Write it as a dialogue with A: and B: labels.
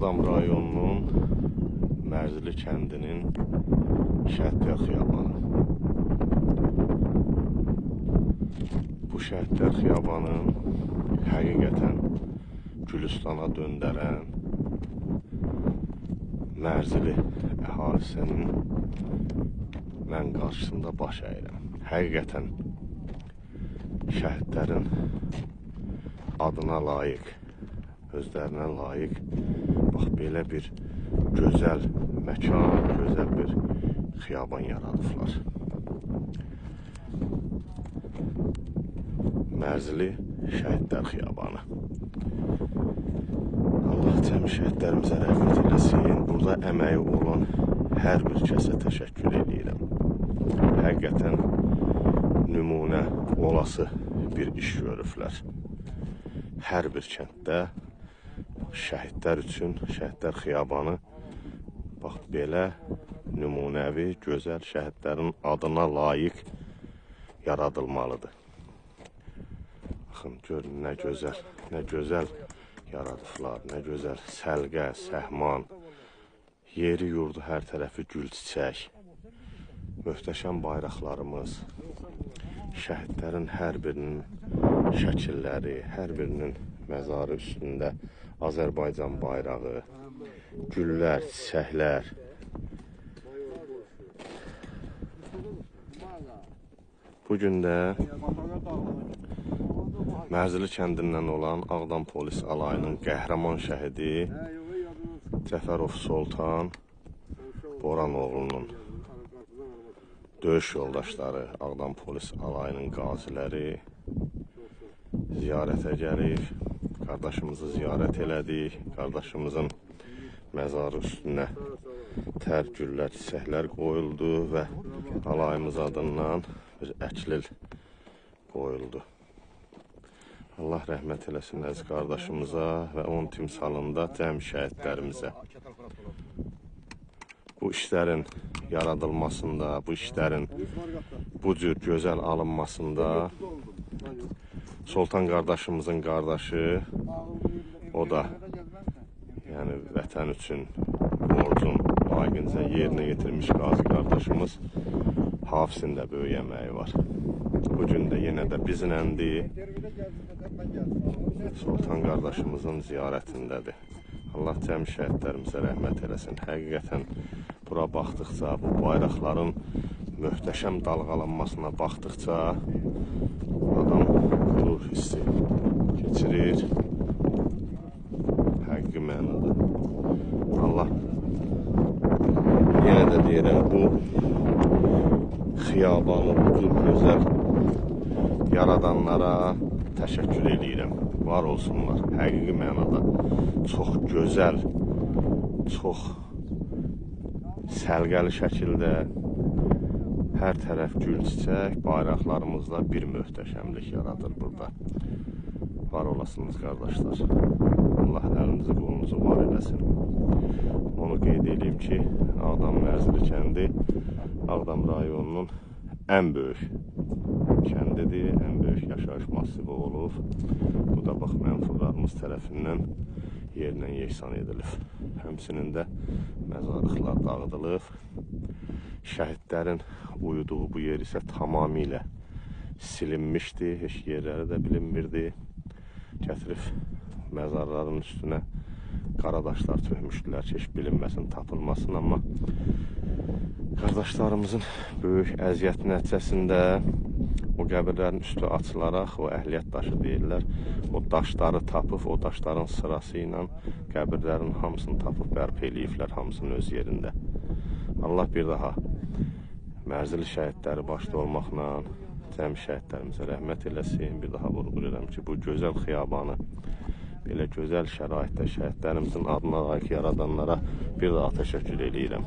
A: Ağdam rayonunun Mərzili kəndinin Şəhidlər Xiyabanı. Bu Şəhidlər Xiyabanın həqiqətən Gülüstana döndərən Mərzili əhalisinin mən qarşısında baş əyirəm. Həqiqətən şəhidlərin adına layiq, özlərinə layiq, bax belə bir gözəl məkan, gözəl bir xiyaban yaradıblar. Mərzili Şəhidlər Xiyabanı. Allah cəm şəhidlərimizə rəhmət eləsin. Burada əməyi olan hər bir kəsə təşəkkür edirəm. Həqiqətən nümunə olası bir iş görüblər. Hər bir kənddə şəhidlər üçün Şəhidlər Xiyabanı bax belə nümunəvi, gözəl şəhidlərin adına layiq yaradılmalıdır. Baxın, görün nə gözəl yaradıblar, nə gözəl səlqə, səhman, yeri yurdu hər tərəfi gül çiçək, möhtəşəm bayraqlarımız, şəhidlərin hər birinin şəkilləri, hər birinin məzarı üstündə Azərbaycan bayrağı, güllər, çiçəklər. Bugün də Mərzili kəndindən olan Ağdam polis alayının qəhrəman şəhidi Cəfərov Soltan Boranoğlunun döyüş yoldaşları, Ağdam polis alayının qaziləri ziyarətə gəlib, qardaşımızı ziyarət elədik, qardaşımızın məzarı üstünə tər, güllər, çiçəklər qoyuldu və alayımız adından bir əklil qoyuldu. Allah rəhmət eləsin əziz qardaşımıza və onun timsalında cəm şəhidlərimizə. Bu işlərin yaradılmasında, bu işlərin bu cür gözəl alınmasında Soltan qardaşımızın qardaşı, o da yəni vətən üçün borcun layiqincə yerinə yetirmiş qazi qardaşımız Hafizin də böyük əməyi var. Bugün də yenə də bizləndir. Soltan qardaşımızın ziyarətindədir. Allah cəm şəhidlərimizə rəhmət eləsin. Həqiqətən bura baxdıqca, bu bayraqların möhtəşəm dalğalanmasına baxdıqca adam qürur hissi keçirir. Həqiqi mənada. Allah yenə də deyirəm, bu xiyabanı, bu gözəl yaradanlara təşəkkür edirəm. Var olsunlar. Həqiqi mənada çox gözəl, çox səlqəli şəkildə hər tərəf gül çiçək, bayraqlarımızla bir möhtəşəmlik yaradır burada. Var olasınız qardaşlar. Allah əlinizi qolunuzu var eləsin. Onu qeyd edeyim ki, Ağdam Mərzili kəndi Ağdam rayonunun ən böyük kəndidir, ən böyük yaşayış masivi olub. Bu da bax mənfurlarımız tərəfindən yerlə yeksan edilib. Həmçinin də məzarlıqlar dağıdılıb. Şəhidlərin uyuduğu bu yer isə tamamilə silinmişdi, heç yerləri də bilinmirdi. Gətirib məzarların üstünə qara daşlar tökmüşdülər ki, heç bilinməsin, tapılmasın. Amma qardaşlarımızın böyük əziyyət nəticəsində o qəbirlərin üstü açılaraq, o əhliyyət daşı deyirlər, o daşları tapıb, o daşların sırası ilə qəbirlərin hamısını tapıb bərpa eləyiblər, hamısının öz yerində. Allah bir daha Mərzili şəhidləri başda olmaqla cəm şəhidlərimizə rəhmət eləsin. Bir daha vurğulayıram ki, bu gözəl xiyabanı belə gözəl şəraitdə şəhidlərimizin adına layiq yaradanlara bir daha təşəkkür edirəm.